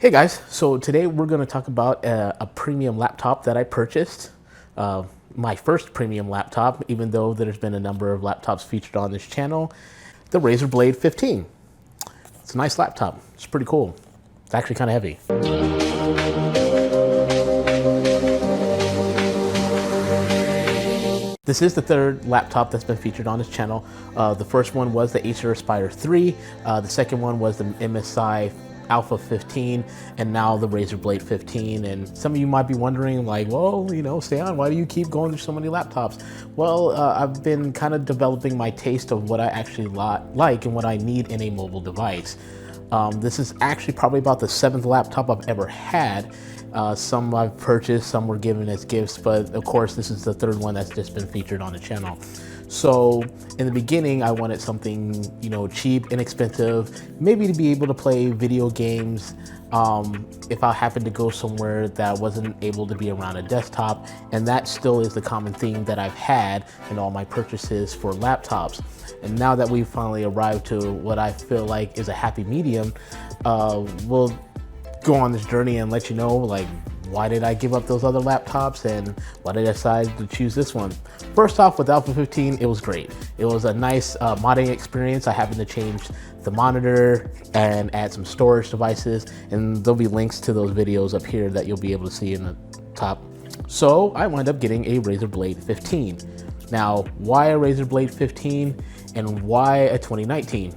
Hey guys, so today we're going to talk about a premium laptop that I purchased. My first premium laptop, even though there's been a number of laptops featured on this channel, the Razer Blade 15. It's a nice laptop. It's pretty cool. It's actually kind of heavy. This is the third laptop that's been featured on this channel. The first one was the Acer Aspire 3. The second one was the MSI Alpha 15, and now the Razer Blade 15. And some of you might be wondering, like, well, Stan, why do you keep going through so many laptops? Well, I've been kind of developing my taste of what I actually like and what I need in a mobile device. This is actually probably about the 7th laptop I've ever had. Some I've purchased, some were given as gifts, but of course this is the third one that's just been featured on the channel. So in the beginning, I wanted something, cheap, inexpensive, maybe to be able to play video games if I happened to go somewhere that wasn't able to be around a desktop. And that still is the common theme that I've had in all my purchases for laptops. And now that we've finally arrived to what I feel like is a happy medium, we'll go on this journey and let you know, like, why did I give up those other laptops and why did I decide to choose this one? First off, with Alpha 15, it was great. It was a nice modding experience. I happened to change the monitor and add some storage devices, and there'll be links to those videos up here that you'll be able to see in the top. So I wound up getting a Razer Blade 15. Now, why a Razer Blade 15 and why a 2019?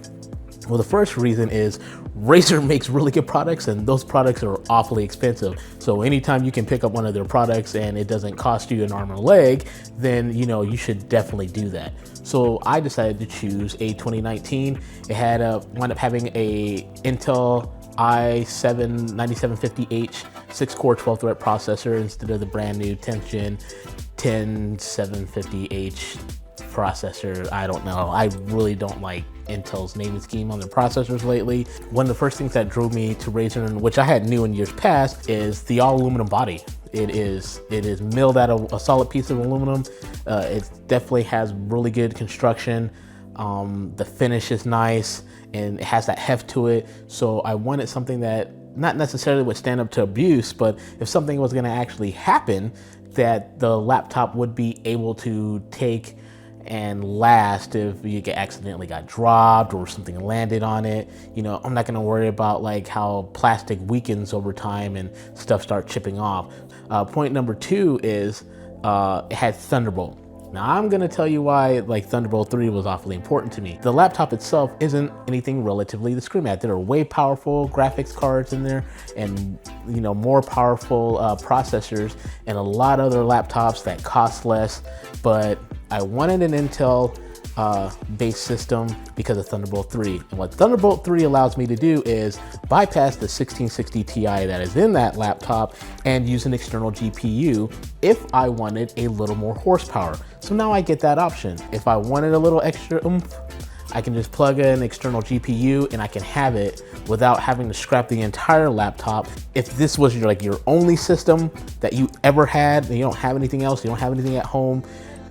Well, the first reason is Razer makes really good products, and those products are awfully expensive. So anytime you can pick up one of their products and it doesn't cost you an arm and a leg, then you should definitely do that. So I decided to choose a 2019. It had wound up having a Intel i7 9750H 6-core 12-thread processor instead of the brand new 10th gen 10750H processor. I don't know. I really don't like Intel's naming scheme on their processors lately. One of the first things that drove me to Razer, which I had knew in years past, is the all aluminum body. It is milled out of a solid piece of aluminum. It definitely has really good construction. The finish is nice and it has that heft to it. So I wanted something that not necessarily would stand up to abuse, but if something was going to actually happen, that the laptop would be able to take and last if you accidentally got dropped or something landed on it. I'm not going to worry about like how plastic weakens over time and stuff start chipping off. Point number 2 is it had Thunderbolt. Now I'm going to tell you why like Thunderbolt 3 was awfully important to me. The laptop itself isn't anything relatively to scream at. There are way powerful graphics cards in there and more powerful processors and a lot of other laptops that cost less, but I wanted an Intel based system because of Thunderbolt 3. And what Thunderbolt 3 allows me to do is bypass the 1660 Ti that is in that laptop and use an external GPU if I wanted a little more horsepower. So now I get that option. If I wanted a little extra oomph, I can just plug in an external GPU and I can have it without having to scrap the entire laptop. If this was your only system that you ever had and you don't have anything else, you don't have anything at home,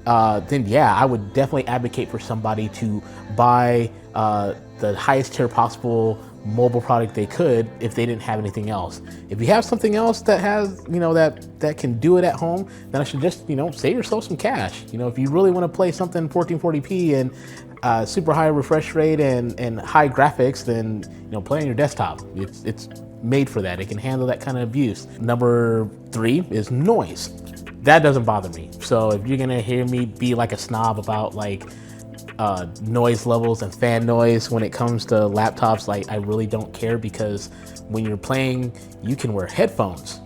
then yeah, I would definitely advocate for somebody to buy the highest tier possible mobile product they could if they didn't have anything else. If you have something else that has, that can do it at home, then I should just, save yourself some cash. If you really want to play something 1440p and super high refresh rate and high graphics, then, play on your desktop. It's made for that. It can handle that kind of abuse. Number 3 is noise. That doesn't bother me. So if you're gonna hear me be like a snob about noise levels and fan noise when it comes to laptops, I really don't care, because when you're playing, you can wear headphones.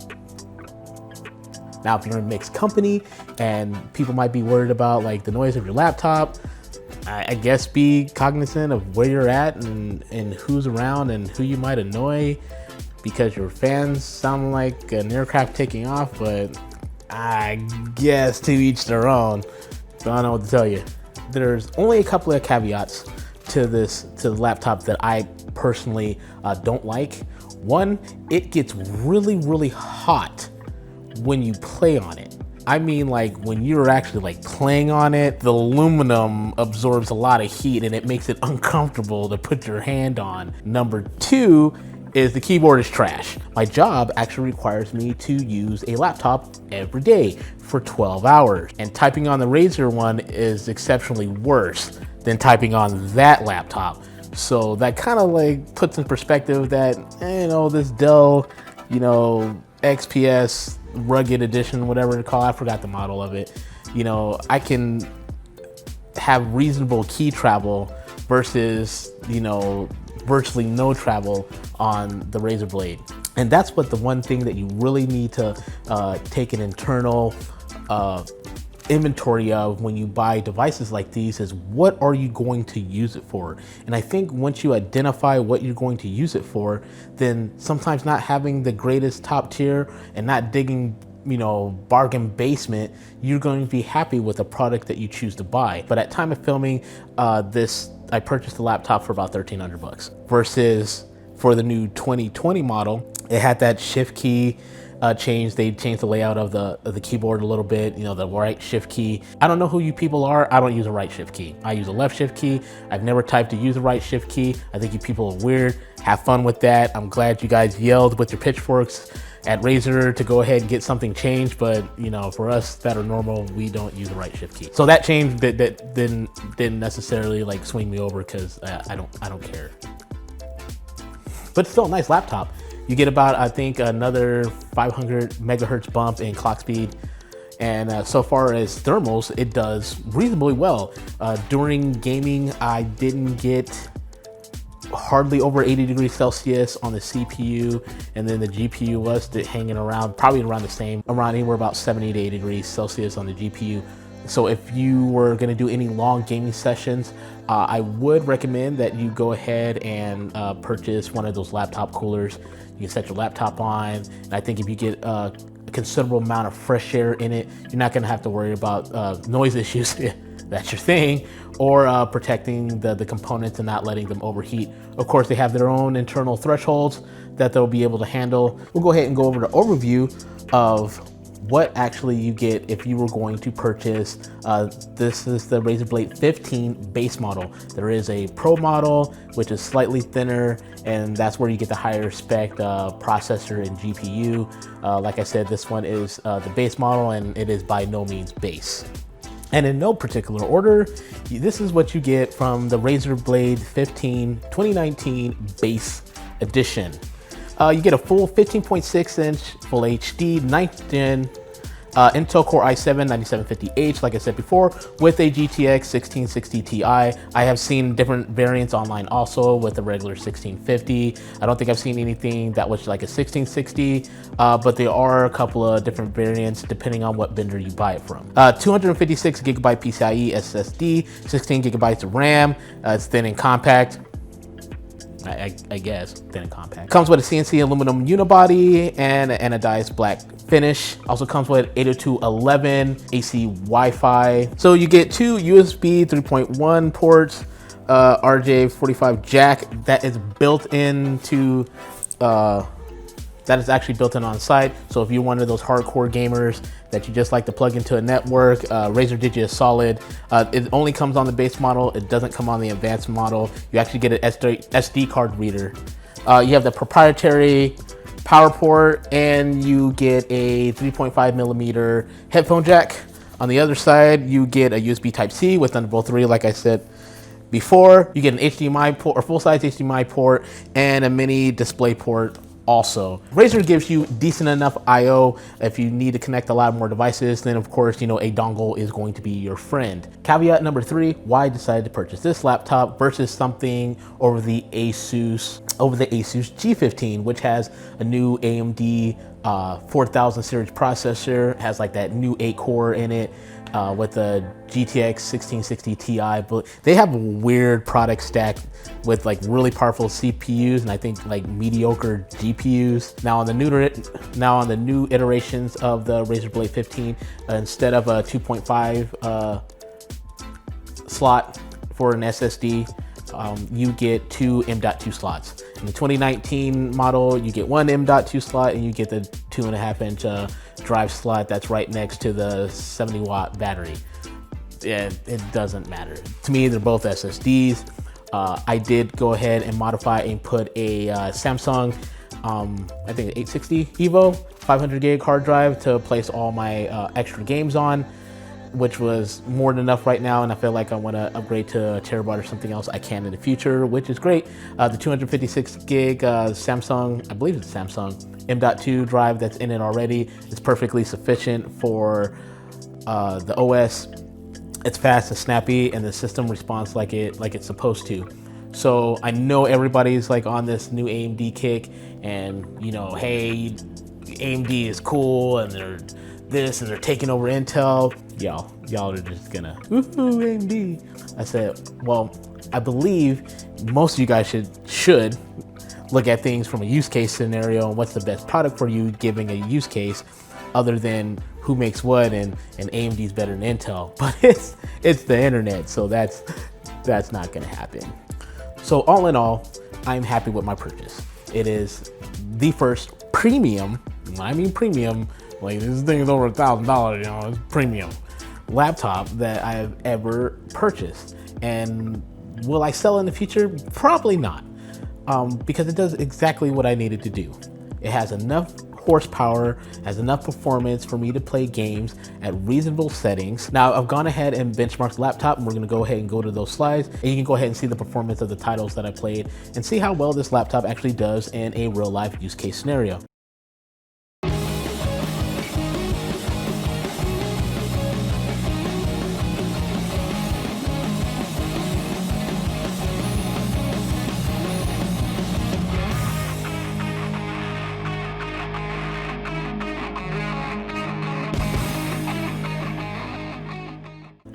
Now, if you're in mixed company and people might be worried about the noise of your laptop, I guess be cognizant of where you're at and who's around and who you might annoy, because your fans sound like an aircraft taking off, but I guess to each their own. So I don't know what to tell you. There's only a couple of caveats to the laptop that I personally don't like. One, it gets really, really hot when you play on it. I mean, when you're actually playing on it, the aluminum absorbs a lot of heat and it makes it uncomfortable to put your hand on. Number 2, is the keyboard is trash. My job actually requires me to use a laptop every day for 12 hours. And typing on the Razer one is exceptionally worse than typing on that laptop. So that kind of like puts in perspective that, this Dell, XPS rugged edition, whatever to call it, I forgot the model of it. I can have reasonable key travel versus, virtually no travel on the Razer Blade. And that's what the one thing that you really need to take an internal inventory of when you buy devices like these is, what are you going to use it for? And I think once you identify what you're going to use it for, then sometimes not having the greatest top tier and not digging bargain basement, you're going to be happy with the product that you choose to buy. But at time of filming I purchased the laptop for about $1,300 versus for the new 2020 model, it had that shift key change. They changed the layout of the keyboard a little bit, the right shift key. I don't know who you people are. I don't use a right shift key. I use a left shift key. I've never typed to use a right shift key. I think you people are weird. Have fun with that. I'm glad you guys yelled with your pitchforks at Razer to go ahead and get something changed, but for us that are normal, we don't use the right shift key. So that change that didn't necessarily like swing me over, because I don't care. But still a nice laptop. You get about, I think, another 500 megahertz bump in clock speed. And so far as thermals, it does reasonably well. During gaming, I didn't get hardly over 80 degrees Celsius on the CPU, and then the GPU was hanging around, probably around the same, around anywhere about 70 to 80 degrees Celsius on the GPU. So if you were going to do any long gaming sessions, I would recommend that you go ahead and purchase one of those laptop coolers. You can set your laptop on, and I think if you get a considerable amount of fresh air in it, you're not going to have to worry about noise issues. That's your thing, or protecting the components and not letting them overheat. Of course, they have their own internal thresholds that they'll be able to handle. We'll go ahead and go over the overview of what actually you get if you were going to purchase. This is the Razer Blade 15 base model. There is a Pro model, which is slightly thinner, and that's where you get the higher spec processor and GPU. Like I said, this one is the base model, and it is by no means base. And in no particular order, this is what you get from the Razer Blade 15 2019 base edition. You get a full 15.6 inch full HD 9th gen Intel Core i7-9750H, like I said before, with a GTX 1660 Ti. I have seen different variants online also with the regular 1650. I don't think I've seen anything that was like a 1660, but there are a couple of different variants depending on what vendor you buy it from. 256 gigabyte PCIe SSD, 16 gigabytes of RAM. It's thin and compact. I guess, thin and compact. Comes with a CNC aluminum unibody and an anodized black finish. Also comes with 802.11 AC Wi-Fi. So you get two USB 3.1 ports, RJ45 jack that is built into, that is actually built in on site. So if you're one of those hardcore gamers that you just like to plug into a network, Razer did you a solid. It only comes on the base model. It doesn't come on the advanced model. You actually get an SD card reader. You have the proprietary power port, and you get a 3.5 millimeter headphone jack. On the other side, you get a USB Type-C with Thunderbolt 3, like I said before. You get an HDMI port, or full-size HDMI port, and a mini display port also. Razer gives you decent enough I/O if you need to connect a lot more devices. Then of course, a dongle is going to be your friend. Caveat number 3, why I decided to purchase this laptop versus something over the Asus G15, which has a new AMD 4000 series processor, has like that new 8-core in it, with the GTX 1660 Ti. But they have a weird product stack with like really powerful CPUs and I think like mediocre GPUs. Now on the new iterations of the Razer Blade 15, instead of a 2.5 slot for an SSD, you get two M.2 slots. In the 2019 model, you get one M.2 slot, and you get the 2.5 inch drive slot that's right next to the 70 watt battery. Yeah, it doesn't matter. To me, they're both SSDs. I did go ahead and modify and put a Samsung, I think 860 Evo 500 gig hard drive to place all my extra games on, which was more than enough right now. And I feel like I want to upgrade to a terabyte or something else. I can in the future, which is great. The 256 gig Samsung, I believe it's Samsung M.2 drive that's in it already is perfectly sufficient for the OS. It's fast and snappy, and the system responds like it's supposed to. So I know everybody's like on this new AMD kick, and you know, hey, AMD is cool, and they're this, and they're taking over Intel. Y'all are just gonna woohoo AMD. I said, well, I believe most of you guys should look at things from a use case scenario and what's the best product for you, giving a use case, other than who makes what and AMD's better than Intel. But it's the internet, so that's not gonna happen. So all in all, I'm happy with my purchase. It is the first premium, when I mean premium, like this thing is over $1,000, you know, it's premium laptop that I've ever purchased. And will I sell in the future? Probably not, because it does exactly what I needed to do. It has enough horsepower, has enough performance for me to play games at reasonable settings. Now I've gone ahead and benchmarked the laptop, and we're gonna go ahead and go to those slides, and you can go ahead and see the performance of the titles that I played and see how well this laptop actually does in a real life use case scenario.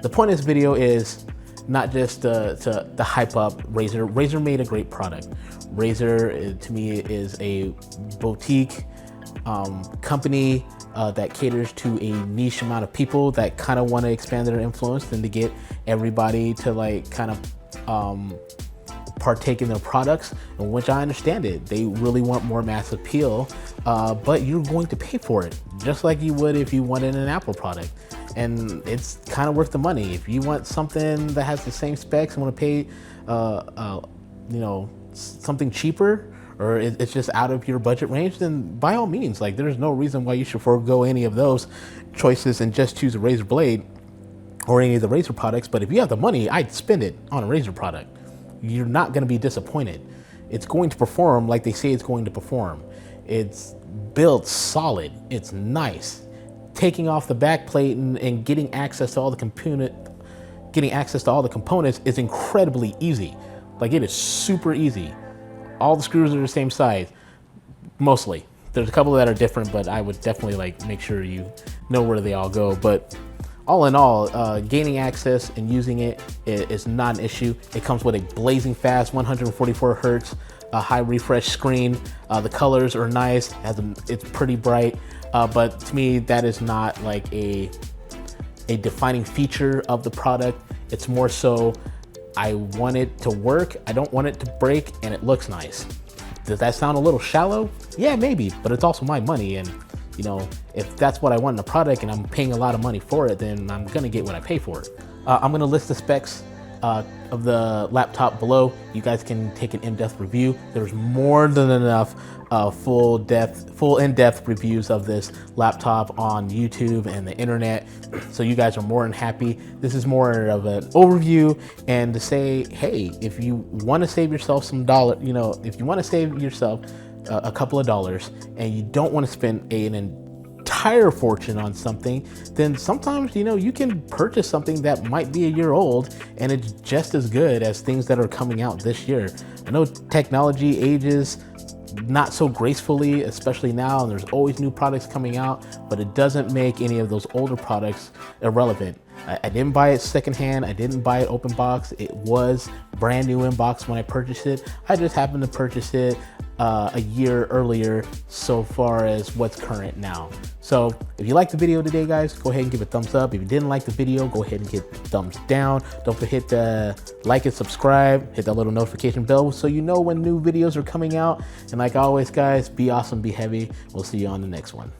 The point of this video is not just to hype up Razer. Razer made a great product. Razer, to me, is a boutique company that caters to a niche amount of people that kind of want to expand their influence and to get everybody to like kind of partake in their products, in which I understand it. They really want more mass appeal, but you're going to pay for it, just like you would if you wanted an Apple product. And it's kind of worth the money. If you want something that has the same specs and want to pay, you know, something cheaper, or it's just out of your budget range, then by all means, like there's no reason why you should forego any of those choices and just choose a Razer Blade or any of the Razer products. But if you have the money, I'd spend it on a Razer product. You're not going to be disappointed. It's going to perform like they say it's going to perform. It's built solid. It's nice. Taking off the back plate and getting access to all the components is incredibly easy. Like it is super easy. All the screws are the same size, mostly. There's a couple that are different, but I would definitely like make sure you know where they all go. But all in all, gaining access and using it is not an issue. It comes with a blazing fast 144 hertz, a high refresh screen. The colors are nice. It's pretty bright. But to me, that is not like a defining feature of the product. It's more so, I want it to work, I don't want it to break, and it looks nice. Does that sound a little shallow? Yeah, maybe, but it's also my money, and you know, if that's what I want in a product and I'm paying a lot of money for it, then I'm gonna get what I pay for it. I'm gonna list the specs of the laptop below. You guys can take an in-depth review. There's more than enough full in-depth reviews of this laptop on YouTube and the internet, so you guys are more than happy. This is more of an overview and to say, hey, if you want to save yourself some dollar, you know, if you want to save yourself a couple of dollars and you don't want to spend an entire fortune on something, then sometimes, you know, you can purchase something that might be a year old and it's just as good as things that are coming out this year. I know technology ages not so gracefully, especially now, and there's always new products coming out, but it doesn't make any of those older products irrelevant. I didn't buy it secondhand. I didn't buy it open box. It was brand new in box when I purchased it. I just happened to purchase it a year earlier so far as what's current now. So if you liked the video today, guys, go ahead and give it a thumbs up. If you didn't like the video, go ahead and hit thumbs down. Don't forget to like and subscribe, hit that little notification bell so you know when new videos are coming out. And like always, guys, be awesome, be heavy. We'll see you on the next one.